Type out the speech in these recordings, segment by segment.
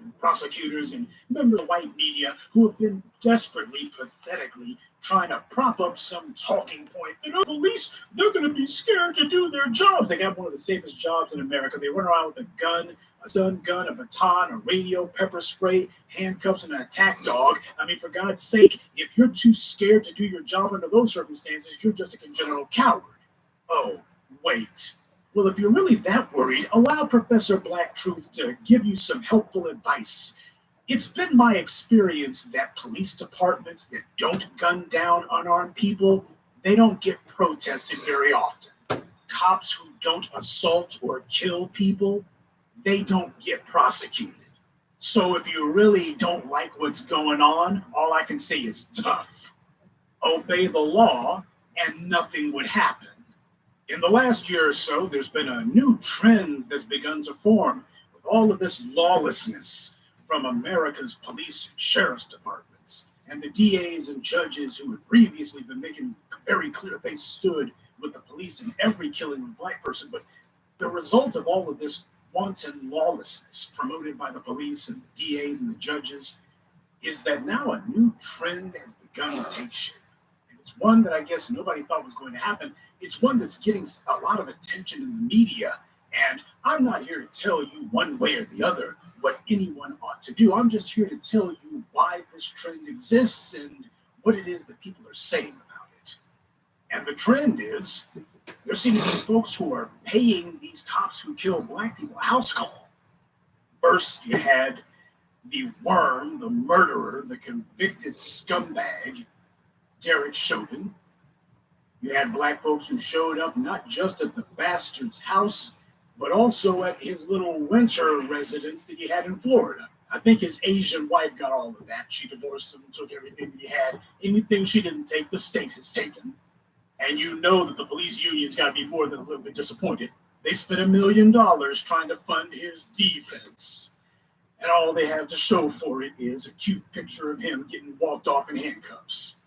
and prosecutors and members of the white media who have been desperately, pathetically trying to prop up some talking point. Police, they're going to be scared to do their jobs. They got one of the safest jobs in America. They run around with a gun, a stun gun, a baton, a radio, pepper spray, handcuffs, and an attack dog. I mean, for God's sake, if you're too scared to do your job under those circumstances, you're just a congenital coward. Oh, wait. Well, if you're really that worried, allow Professor Black Truth to give you some helpful advice. It's been my experience that police departments that don't gun down unarmed people, they don't get protested very often. Cops who don't assault or kill people, they don't get prosecuted. So if you really don't like what's going on, all I can say is tough. Obey the law and nothing would happen. In the last year or so, there's been a new trend that's begun to form with all of this lawlessness from America's police and sheriff's departments and the DAs and judges who had previously been making very clear they stood with the police in every killing of a black person. But the result of all of this wanton lawlessness promoted by the police and the DAs and the judges is that now a new trend has begun to take shape. And it's one that I guess nobody thought was going to happen. It's one that's getting a lot of attention in the media. And I'm not here to tell you one way or the other what anyone ought to do. I'm just here to tell you why this trend exists and what it is that people are saying about it. And the trend is there seem to be folks who are paying these cops who kill black people a house call. First, you had the worm, the murderer, the convicted scumbag, Derek Chauvin. You had black folks who showed up not just at the bastard's house, but also at his little winter residence that he had in Florida. I think his Asian wife got all of that. She divorced him and took everything that he had. Anything she didn't take, the state has taken. And you know that the police union's got to be more than a little bit disappointed. They spent $1 million trying to fund his defense. And all they have to show for it is a cute picture of him getting walked off in handcuffs.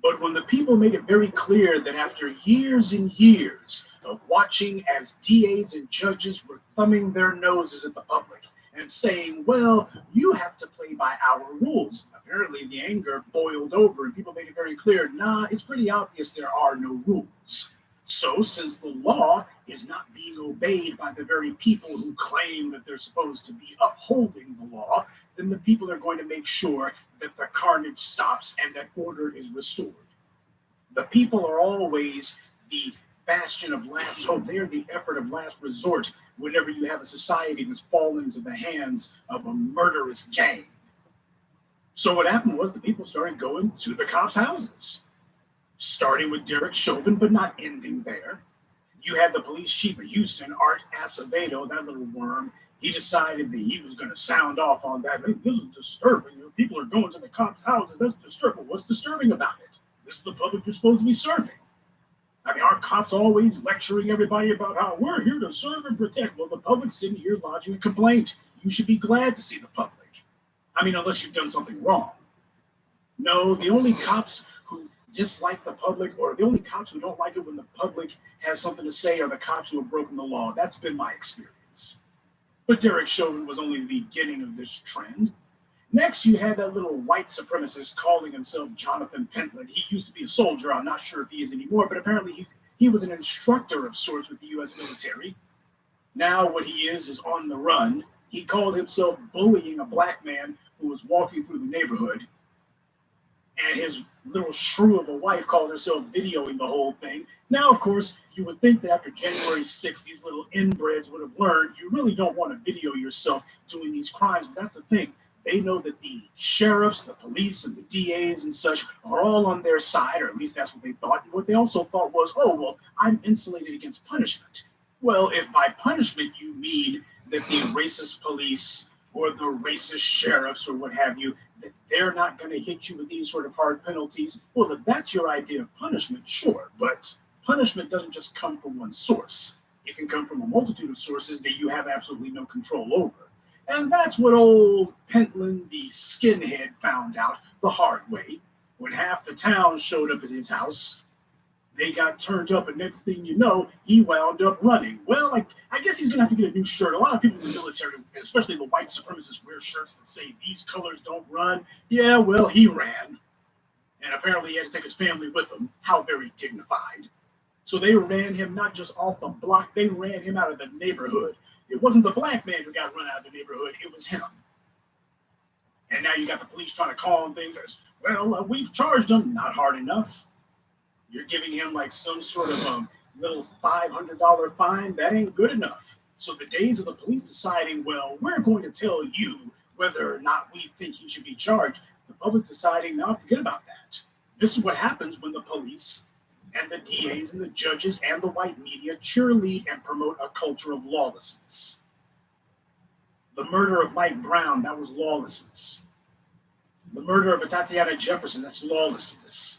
But when the people made it very clear that after years and years of watching as DAs and judges were thumbing their noses at the public and saying, well, you have to play by our rules. Apparently the anger boiled over and people made it very clear, nah, it's pretty obvious there are no rules. So since the law is not being obeyed by the very people who claim that they're supposed to be upholding the law, then the people are going to make sure that the carnage stops and that order is restored. The people are always the bastion of last hope. They are the effort of last resort whenever you have a society that's fallen into the hands of a murderous gang. So what happened was the people started going to the cops' houses, starting with Derek Chauvin, but not ending there. You had the police chief of Houston, Art Acevedo, that little worm. He decided that he was going to sound off on that. Hey, this is disturbing. People are going to the cops' houses. That's disturbing. What's disturbing about it? This is the public you're supposed to be serving. I mean, aren't cops always lecturing everybody about how we're here to serve and protect? Well, the public's sitting here lodging a complaint. You should be glad to see the public. I mean, unless you've done something wrong. No, the only cops who dislike the public, or the only cops who don't like it when the public has something to say, are the cops who have broken the law. That's been my experience. But Derek Chauvin was only the beginning of this trend. Next, you had that little white supremacist calling himself Jonathan Pentland. He used to be a soldier. I'm not sure if he is anymore, but apparently he was an instructor of sorts with the U.S. military. Now what he is on the run. He called himself bullying a black man who was walking through the neighborhood. And his little shrew of a wife called herself videoing the whole thing. Now, of course, you would think that after January 6th, these little inbreds would have learned you really don't want to video yourself doing these crimes. But that's the thing. They know that the sheriffs, the police, and the DAs and such are all on their side, or at least that's what they thought. And what they also thought was, oh, well, I'm insulated against punishment. Well, if by punishment you mean that the racist police or the racist sheriffs or what have you, that they're not going to hit you with any sort of hard penalties, well, if that's your idea of punishment, sure. But punishment doesn't just come from one source. It can come from a multitude of sources that you have absolutely no control over. And that's what old Pentland, the skinhead, found out the hard way when half the town showed up at his house. They got turned up, and next thing you know, he wound up running. Well, like, I guess he's gonna have to get a new shirt. A lot of people in the military, especially the white supremacists, wear shirts that say these colors don't run. Yeah, well, he ran, and apparently he had to take his family with him. How very dignified. So they ran him not just off the block, they ran him out of the neighborhood. It wasn't the black man who got run out of the neighborhood, it was him. And now you got the police trying to calm things as, well, we've charged him. Not hard enough. You're giving him like some sort of little $500 fine. That ain't good enough. So the days of the police deciding, well, we're going to tell you whether or not we think he should be charged. The public deciding, no, forget about that. This is what happens when the police and the DAs and the judges and the white media cheerlead and promote a culture of lawlessness. The murder of Mike Brown, that was lawlessness. The murder of Tatiana Jefferson, that's lawlessness.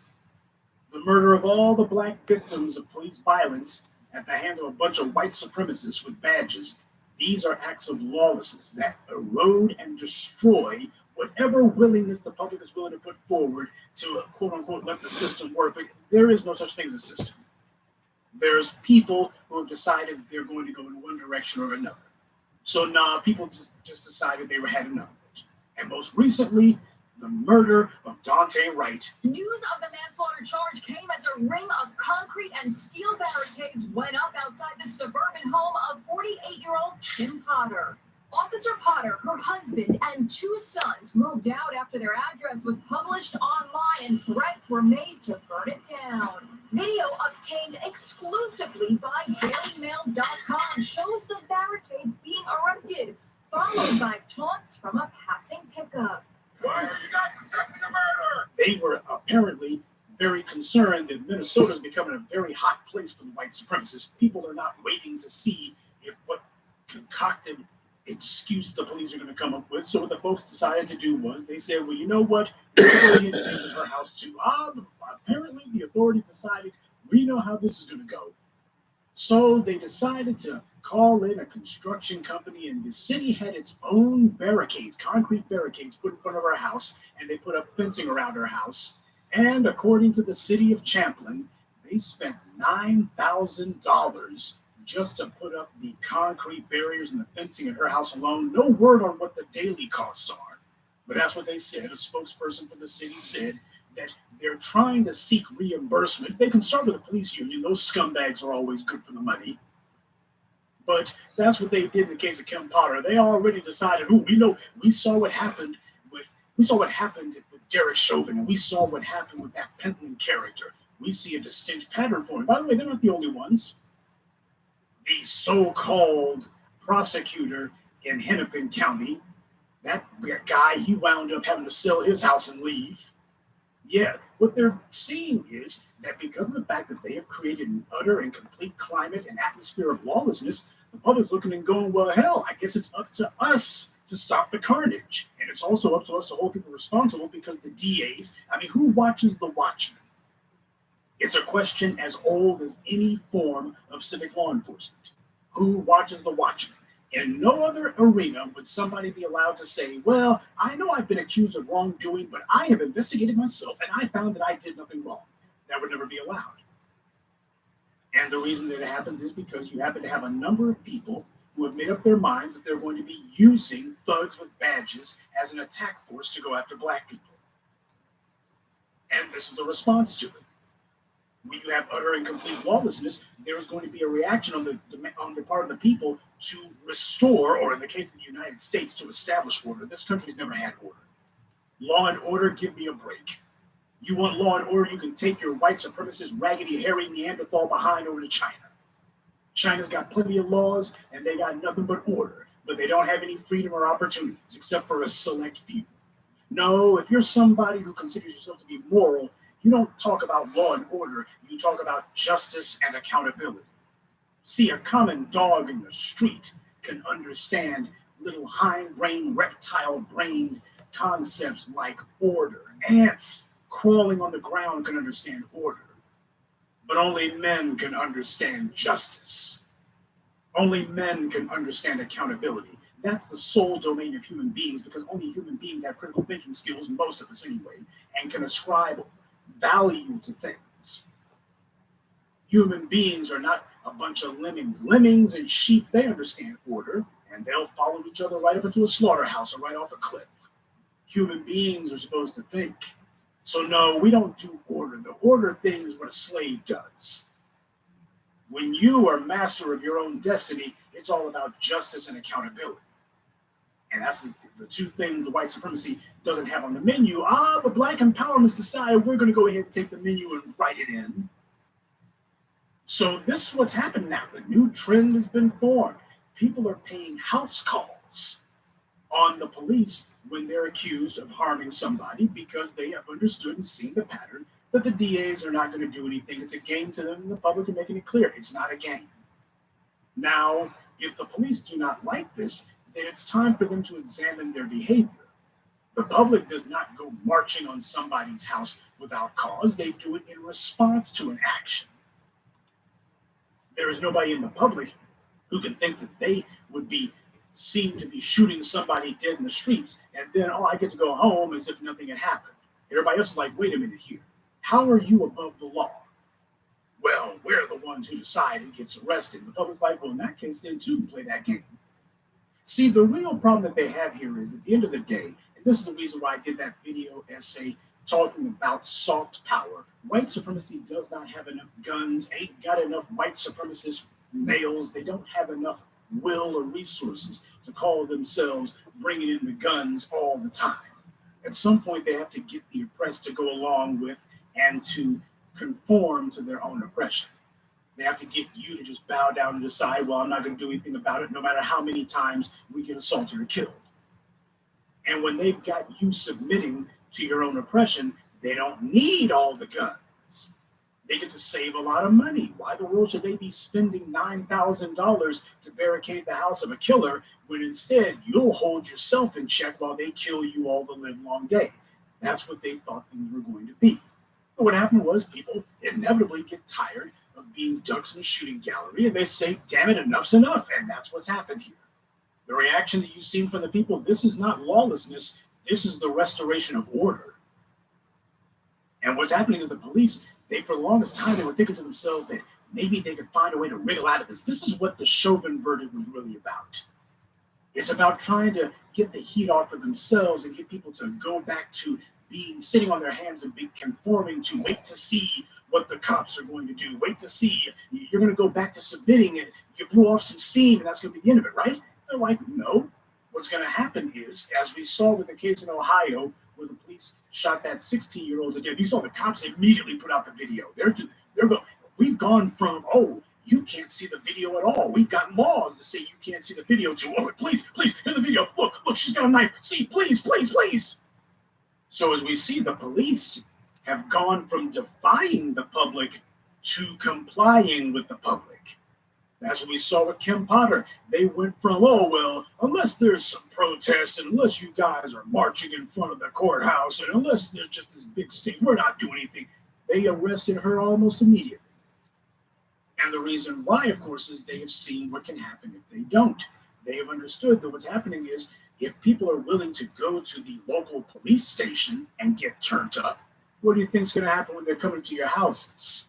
The murder of all the black victims of police violence at the hands of a bunch of white supremacists with badges, these are acts of lawlessness that erode and destroy whatever willingness the public is willing to put forward to, quote unquote, let the system work. But there is no such thing as a system. There's people who have decided that they're going to go in one direction or another. So people just decided they had enough of it. And most recently, the murder of Daunte Wright. News of the manslaughter charge came as a ring of concrete and steel barricades went up outside the suburban home of 48-year-old Kim Potter. Officer Potter, her husband, and 2 sons moved out after their address was published online and threats were made to burn it down. Video obtained exclusively by DailyMail.com shows the barricades being erected, followed by taunts from a passing pickup. Why are you not protecting the murderer? They were apparently very concerned that Minnesota is becoming a very hot place for the white supremacists. People are not waiting to see if what concocted excuse the police are going to come up with. So what the folks decided to do was they said, well, you know what? We're going to visit her house too. Apparently the authorities decided we know how this is going to go. So they decided to call in a construction company, and the city had its own barricades, concrete barricades put in front of her house, and they put up fencing around her house. And according to the city of Champlin, they spent $9,000 just to put up the concrete barriers and the fencing at her house alone. No word on what the daily costs are, but that's what they said. A spokesperson for the city said that they're trying to seek reimbursement. They can start with the police union. Those scumbags are always good for the money. But that's what they did in the case of Kim Potter. They already decided, we saw what happened with Derek Chauvin, and we saw what happened with that Pentland character. We see a distinct pattern for him. By the way, they're not the only ones. The so-called prosecutor in Hennepin County, that guy, he wound up having to sell his house and leave. Yeah, what they're seeing is that because of the fact that they have created an utter and complete climate and atmosphere of lawlessness, the public's looking and going, well, hell, I guess it's up to us to stop the carnage. And it's also up to us to hold people responsible because the DAs, who watches the Watchmen? It's a question as old as any form of civic law enforcement. Who watches the Watchmen? In no other arena would somebody be allowed to say, well, I know I've been accused of wrongdoing, but I have investigated myself and I found that I did nothing wrong. That would never be allowed. And the reason that it happens is because you happen to have a number of people who have made up their minds that they're going to be using thugs with badges as an attack force to go after black people. And this is the response to it. When you have utter and complete lawlessness, there is going to be a reaction on the part of the people to restore, or in the case of the United States, to establish order. This country's never had order. Law and order, give me a break. You want law and order, you can take your white supremacist, raggedy, hairy Neanderthal behind over to China. China's got plenty of laws, and they got nothing but order, but they don't have any freedom or opportunities, except for a select few. No, if you're somebody who considers yourself to be moral, you don't talk about law and order, you talk about justice and accountability. See, a common dog in the street can understand little hindbrain, reptile-brained concepts like order. Ants crawling on the ground can understand order. But only men can understand justice. Only men can understand accountability. That's the sole domain of human beings, because only human beings have critical thinking skills, most of us anyway, and can ascribe value to things. Human beings are not a bunch of lemmings. Lemmings and sheep, they understand order, and they'll follow each other right up into a slaughterhouse or right off a cliff. Human beings are supposed to think. So no, we don't do order. The order thing is what a slave does. When you are master of your own destiny, it's all about justice and accountability. And that's the two things the white supremacy doesn't have on the menu. But black empowerment's decided we're going to go ahead and take the menu and write it in. So this is what's happened now. The new trend has been formed. People are paying house calls on the police when they're accused of harming somebody because they have understood and seen the pattern that the DAs are not going to do anything. It's a game to them, and the public are making it clear it's not a game. Now, if the police do not like this, then it's time for them to examine their behavior. The public does not go marching on somebody's house without cause. They do it in response to an action. There is nobody in the public who can think that they would be seen to be shooting somebody dead in the streets and then, I get to go home as if nothing had happened. Everybody else is like, wait a minute here. How are you above the law? Well, we're the ones who decide who gets arrested. The public's like, well, in that case, then too, can play that game. See, the real problem that they have here is at the end of the day, and this is the reason why I did that video essay talking about soft power. White supremacy does not have enough guns, ain't got enough white supremacist males. They don't have enough will or resources to call themselves bringing in the guns all the time. At some point, they have to get the oppressed to go along with and to conform to their own oppression. They have to get you to just bow down and decide, well, I'm not going to do anything about it, no matter how many times we get assaulted or killed. And when they've got you submitting to your own oppression, they don't need all the guns. They get to save a lot of money. Why the world should they be spending $9,000 to barricade the house of a killer when instead you'll hold yourself in check while they kill you all the live long day? That's what they thought things were going to be. But what happened was people inevitably get tired of being ducks in a shooting gallery and they say, damn it, enough's enough. And that's what's happened here. The reaction that you've seen from the people, this is not lawlessness. This is the restoration of order. And what's happening is the police, for the longest time, they were thinking to themselves that maybe they could find a way to wriggle out of this. This is what the Chauvin verdict was really about. It's about trying to get the heat off of themselves and get people to go back to sitting on their hands and be conforming to wait to see what the cops are going to do. Wait to see. You're going to go back to submitting and you blew off some steam and that's going to be the end of it, right? They're like, no. What's going to happen is, as we saw with the case in Ohio, where the police shot that 16-year-old to death, you saw the cops immediately put out the video. We've gone from, you can't see the video at all. We've got laws that say you can't see the video to, please, hear the video. Look, she's got a knife. See, please. So as we see, the police have gone from defying the public to complying with the public. That's what we saw with Kim Potter. They went from, unless there's some protest, and unless you guys are marching in front of the courthouse, and unless there's just this big sting, we're not doing anything. They arrested her almost immediately. And the reason why, of course, is they have seen what can happen if they don't. They have understood that what's happening is if people are willing to go to the local police station and get turned up, what do you think is going to happen when they're coming to your houses?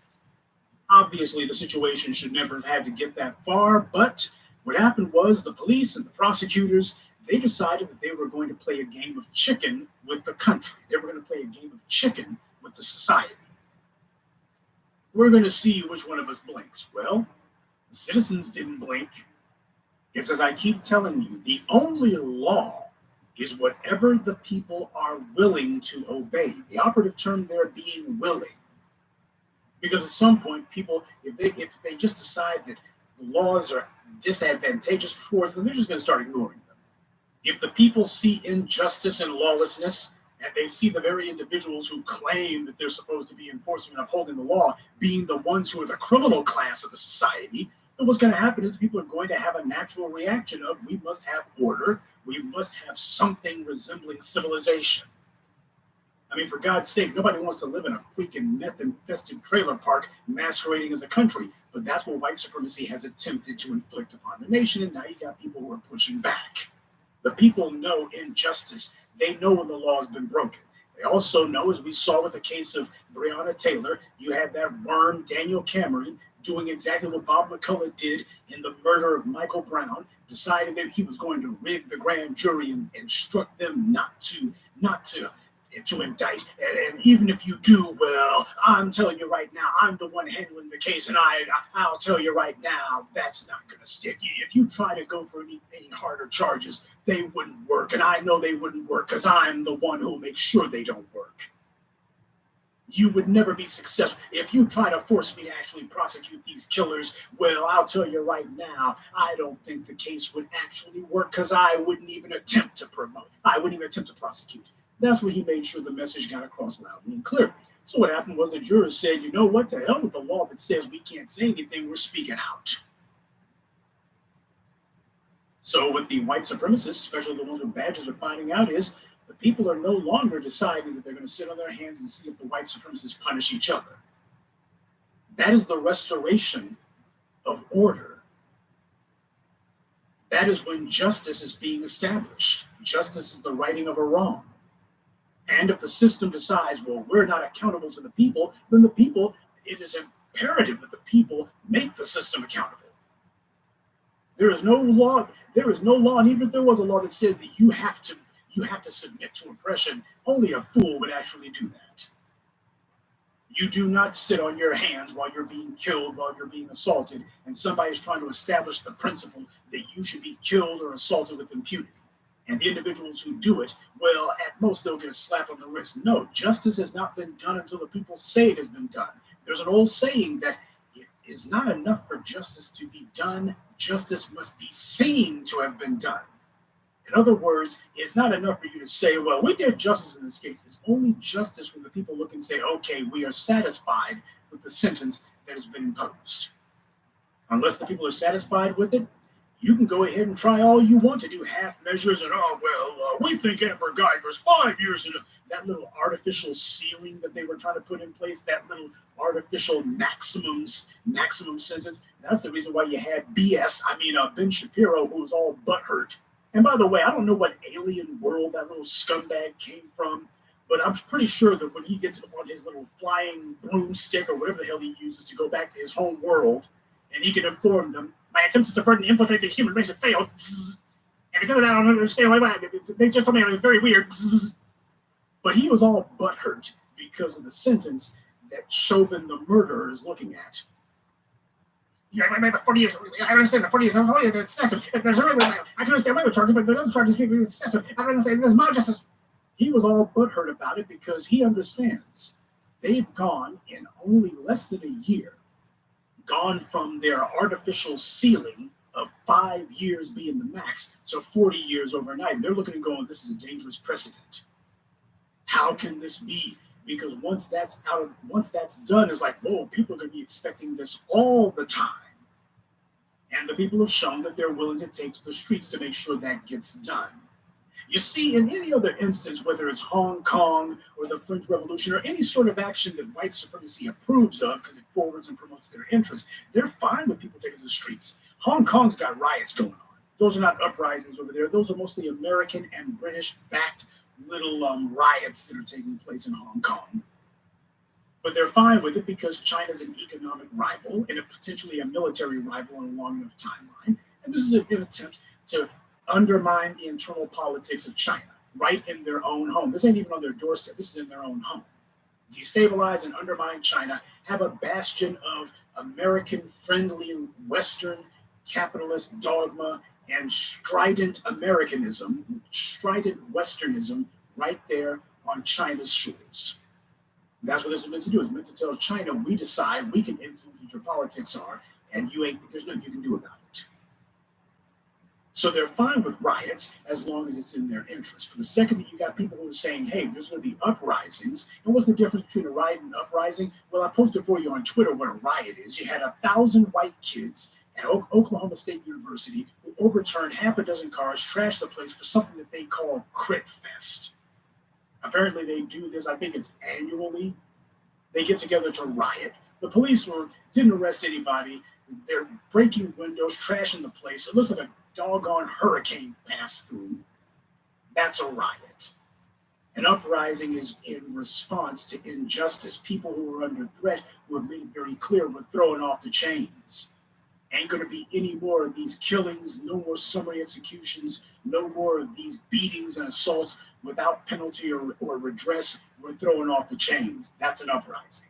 Obviously, the situation should never have had to get that far, but what happened was the police and the prosecutors, they decided that they were going to play a game of chicken with the country. They were going to play a game of chicken with the society. We're going to see which one of us blinks. Well, the citizens didn't blink. It's as I keep telling you, the only law is whatever the people are willing to obey. The operative term there being willing. Because at some point, people, if they just decide that the laws are disadvantageous towards them, they're just going to start ignoring them. If the people see injustice and lawlessness, and they see the very individuals who claim that they're supposed to be enforcing and upholding the law being the ones who are the criminal class of the society, then what's going to happen is people are going to have a natural reaction of, we must have order, we must have something resembling civilization. I mean, for God's sake, nobody wants to live in a freaking meth-infested trailer park masquerading as a country. But that's what white supremacy has attempted to inflict upon the nation. And now you got people who are pushing back. The people know injustice. They know when the law has been broken. They also know, as we saw with the case of Breonna Taylor, you had that worm, Daniel Cameron, doing exactly what Bob McCullough did in the murder of Michael Brown, decided that he was going to rig the grand jury and instruct them not to indict. And even if you do, well, I'm telling you right now, I'm the one handling the case, and I'll tell you right now, that's not going to stick. If you try to go for any harder charges, they wouldn't work, and I know they wouldn't work because I'm the one who makes sure they don't work. You would never be successful. If you try to force me to actually prosecute these killers, well, I'll tell you right now, I don't think the case would actually work because I wouldn't even attempt to prosecute. That's what he made sure the message got across loudly and clearly. So what happened was the jurors said, you know what, to hell with the law that says we can't say anything, we're speaking out. So what the white supremacists, especially the ones with badges, are finding out is the people are no longer deciding that they're going to sit on their hands and see if the white supremacists punish each other. That is the restoration of order. That is when justice is being established. Justice is the righting of a wrong. And if the system decides, well, we're not accountable to the people, then the people, it is imperative that the people make the system accountable. There is no law, and even if there was a law that said that you have to submit to oppression, only a fool would actually do that. You do not sit on your hands while you're being killed, while you're being assaulted, and somebody's trying to establish the principle that you should be killed or assaulted with impunity. And the individuals who do it, well, at most they'll get a slap on the wrist. No, justice has not been done until the people say it has been done. There's an old saying that it is not enough for justice to be done. Justice must be seen to have been done. In other words, it's not enough for you to say, well, we did justice in this case. It's only justice when the people look and say, okay, we are satisfied with the sentence that has been imposed. Unless the people are satisfied with it, you can go ahead and try all you want to do half measures and, we think Amber Guyger's 5 years in that little artificial ceiling that they were trying to put in place, that little artificial maximum sentence. That's the reason why you had Ben Shapiro, who was all butthurt. And by the way, I don't know what alien world that little scumbag came from, but I'm pretty sure that when he gets on his little flying broomstick or whatever the hell he uses to go back to his home world, and he can inform them, my attempts to subvert and infiltrate the human race have failed. And because of that, I don't understand why. They just told me it was very weird. But he was all butthurt because of the sentence that Chauvin the murderer is looking at. Yeah, I made 40 years. I understand the 40 years. 40 years is excessive. If there's really, I can understand other charges, but the other charges are excessive. I don't understand. There's more justice. He was all butthurt about it because he understands they've gone in only less than a year, gone from their artificial ceiling of 5 years being the max to 40 years overnight. And they're looking and going, this is a dangerous precedent. How can this be? Because once that's done, it's like, whoa, people are going to be expecting this all the time. And the people have shown that they're willing to take to the streets to make sure that gets done. You see, in any other instance, whether it's Hong Kong or the French Revolution or any sort of action that white supremacy approves of because it forwards and promotes their interests, they're fine with people taking to the streets. Hong Kong's got riots going on. Those are not uprisings over there. Those are mostly American and British-backed little riots that are taking place in Hong Kong. But they're fine with it because China's an economic rival and potentially a military rival on a long enough timeline. And this is an attempt to undermine the internal politics of China right in their own home. This ain't even on their doorstep. This is in their own home. Destabilize and undermine China, have a bastion of American-friendly Western capitalist dogma and strident Americanism, strident Westernism right there on China's shores. That's what this is meant to do. It's meant to tell China, we decide, we can influence what your politics are, and there's nothing you can do about it. So they're fine with riots as long as it's in their interest. But the second that you got people who are saying, hey, there's going to be uprisings, and what's the difference between a riot and an uprising? Well, I posted for you on Twitter what a riot is. You had 1,000 white kids at Oklahoma State University who overturned half a dozen cars, trashed the place for something that they call Crit Fest. Apparently they do this, I think it's annually. They get together to riot. The police didn't arrest anybody. They're breaking windows, trashing the place. It looks like a doggone hurricane passed through. That's a riot. An uprising is in response to injustice. People who are under threat, who have made it very clear, we're throwing off the chains. Ain't going to be any more of these killings, no more summary executions, no more of these beatings and assaults without penalty or redress. We're throwing off the chains. That's an uprising.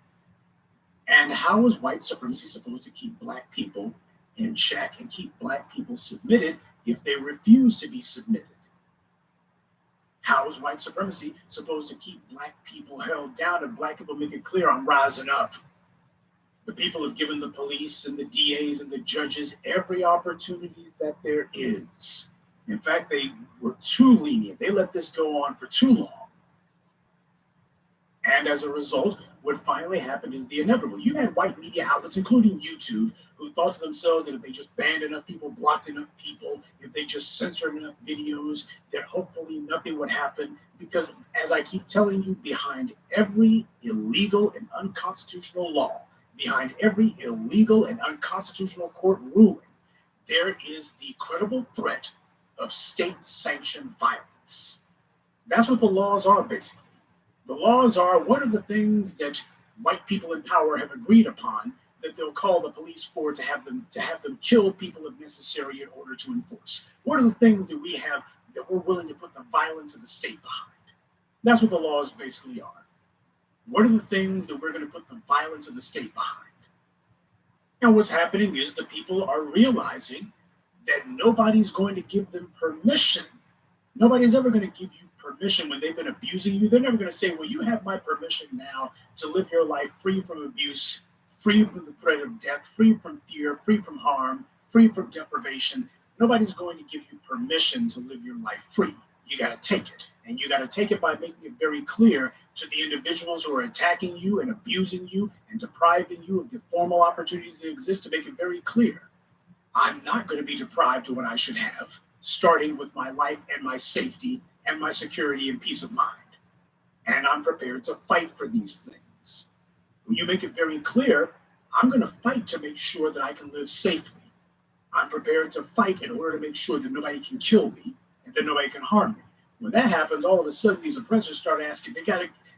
And how is white supremacy supposed to keep black people in check and keep black people submitted if they refuse to be submitted? How is white supremacy supposed to keep black people held down and black people make it clear, I'm rising up? The people have given the police and the DAs and the judges every opportunity that there is. In fact, they were too lenient. They let this go on for too long. And as a result, what finally happened is the inevitable. You had white media outlets, including YouTube, who thought to themselves that if they just banned enough people, blocked enough people, if they just censored enough videos, that hopefully nothing would happen. Because as I keep telling you, behind every illegal and unconstitutional law, behind every illegal and unconstitutional court ruling, there is the credible threat of state-sanctioned violence. That's what the laws are, basically. The laws are one of the things that white people in power have agreed upon that they'll call the police for to have them kill people if necessary in order to enforce. What are the things that we have that we're willing to put the violence of the state behind? That's what the laws basically are. What are the things that we're going to put the violence of the state behind? And what's happening is the people are realizing that nobody's going to give them permission. Nobody's ever going to give you permission when they've been abusing you. They're never going to say, well, you have my permission now to live your life free from abuse, free from the threat of death, free from fear, free from harm, free from deprivation. Nobody's going to give you permission to live your life free. You got to take it. And you got to take it by making it very clear to the individuals who are attacking you and abusing you and depriving you of the formal opportunities that exist, to make it very clear. I'm not going to be deprived of what I should have, starting with my life and my safety and my security and peace of mind. And I'm prepared to fight for these things. When you make it very clear, I'm going to fight to make sure that I can live safely. I'm prepared to fight in order to make sure that nobody can kill me and that nobody can harm me. When that happens, all of a sudden these oppressors start asking,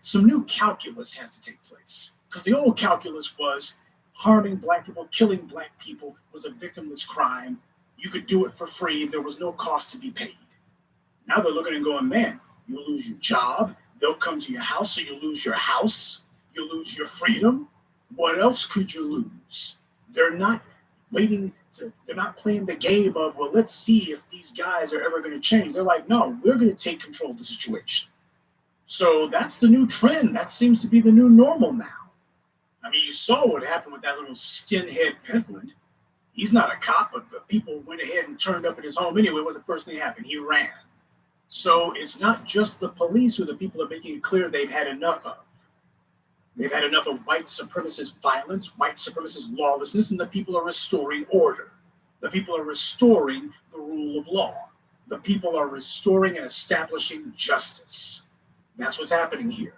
some new calculus has to take place. Because the old calculus was harming black people, killing black people was a victimless crime. You could do it for free. There was no cost to be paid. Now they're looking and going, man, you'll lose your job. They'll come to your house, so you'll lose your house. You'll lose your freedom. What else could you lose? They're not they're not playing the game of, well, let's see if these guys are ever going to change. They're like, no, we're going to take control of the situation. So that's the new trend. That seems to be the new normal now. I mean, you saw what happened with that little skinhead Pentland. He's not a cop, but people went ahead and turned up at his home anyway. What was the first thing that happened? He ran. So it's not just the police who the people are making it clear they've had enough of. They've had enough of white supremacist violence, white supremacist lawlessness, and the people are restoring order. The people are restoring the rule of law. The people are restoring and establishing justice. That's what's happening here.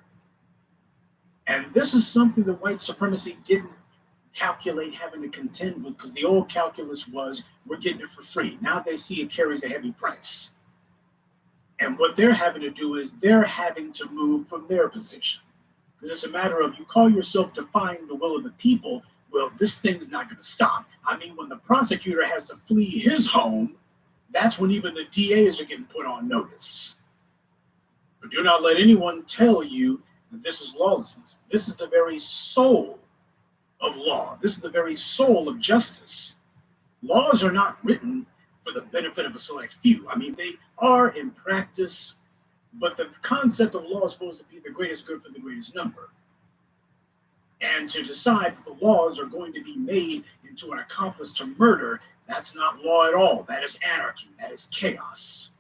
And this is something that white supremacy didn't calculate having to contend with, because the old calculus was, we're getting it for free. Now they see it carries a heavy price. And what they're having to do is they're having to move from their position. Because it's a matter of, you call yourself defying the will of the people, well, this thing's not going to stop. I mean, when the prosecutor has to flee his home, that's when even the DAs are getting put on notice. But do not let anyone tell you that this is lawlessness. This is the very soul of law. This is the very soul of justice. Laws are not written for the benefit of a select few. I mean, they are in practice, but the concept of law is supposed to be the greatest good for the greatest number. And to decide that the laws are going to be made into an accomplice to murder, that's not law at all. That is anarchy. That is chaos.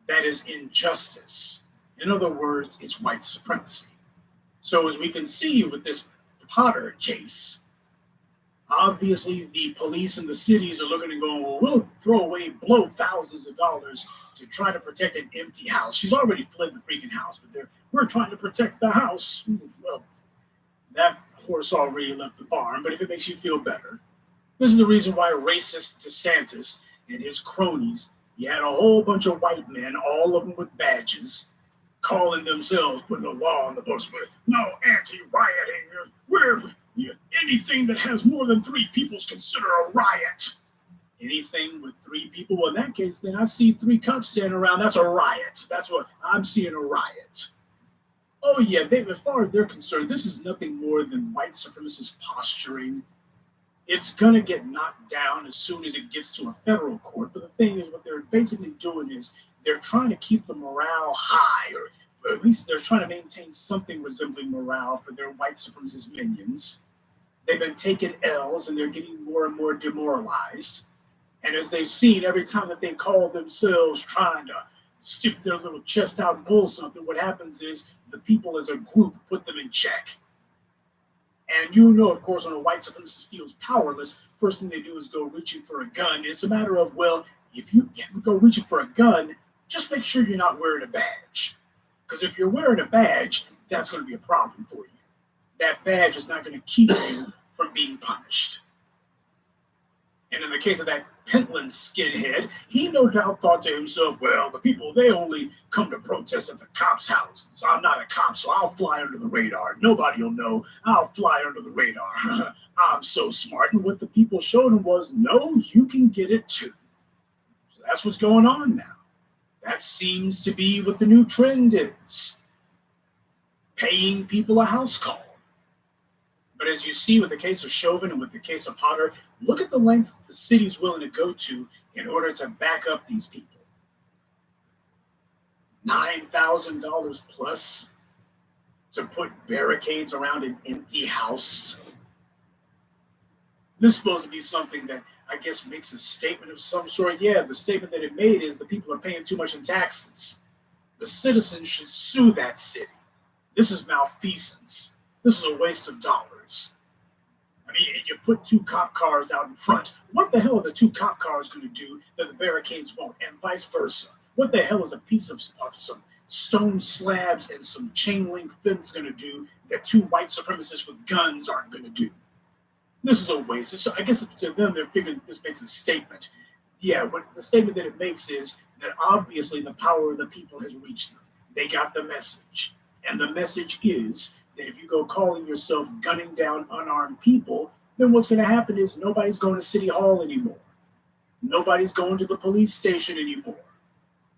That is injustice. In other words, it's white supremacy. So as we can see with this Potter case, obviously the police and the cities are looking and going, well, we'll blow thousands of dollars to try to protect an empty house. She's already fled the freaking house, but we're trying to protect the house. Well, that horse already left the barn, but if it makes you feel better, this is the reason why racist DeSantis and his cronies, you had a whole bunch of white men, all of them with badges, calling themselves putting a law on the books with no anti-rioting, where anything that has more than 3 people is considered a riot. Anything with 3 people, well, in that case, then I see 3 cops standing around. That's a riot. That's what I'm seeing, a riot. Oh yeah, as far as they're concerned, this is nothing more than white supremacist posturing. It's gonna get knocked down as soon as it gets to a federal court. But the thing is, what they're basically doing is they're trying to keep the morale high, or at least they're trying to maintain something resembling morale for their white supremacist minions. They've been taking L's and they're getting more and more demoralized. And as they've seen, every time that they call themselves trying to stick their little chest out and pull something, what happens is the people as a group put them in check. And of course, when a white supremacist feels powerless, first thing they do is go reaching for a gun. It's a matter of, well, if you go reaching for a gun, just make sure you're not wearing a badge. Because if you're wearing a badge, that's going to be a problem for you. That badge is not going to keep you from being punished. And in the case of that Pentland skinhead, he no doubt thought to himself, well, the people, they only come to protest at the cops' houses. I'm not a cop, so I'll fly under the radar. Nobody will know. I'll fly under the radar. I'm so smart. And what the people showed him was, no, you can get it too. So that's what's going on now. That seems to be what the new trend is. Paying people a house call. But as you see with the case of Chauvin and with the case of Potter, look at the lengths the city's willing to go to in order to back up these people. $9,000 plus to put barricades around an empty house. This is supposed to be something that I guess makes a statement of some sort. Yeah, the statement that it made is the people are paying too much in taxes. The citizens should sue that city. This is malfeasance. This is a waste of dollars. I mean, you put 2 cop cars out in front. What the hell are the 2 cop cars going to do that the barricades won't, and vice versa? What the hell is a piece of some stone slabs and some chain link fence going to do that 2 white supremacists with guns aren't going to do? This is a waste. So I guess to them, they're figuring this makes a statement. Yeah, but the statement that it makes is that obviously the power of the people has reached them. They got the message. And the message is that if you go calling yourself gunning down unarmed people, then what's going to happen is nobody's going to City Hall anymore. Nobody's going to the police station anymore.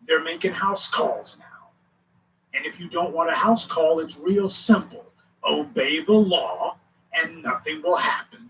They're making house calls now. And if you don't want a house call, it's real simple. Obey the law and nothing will happen.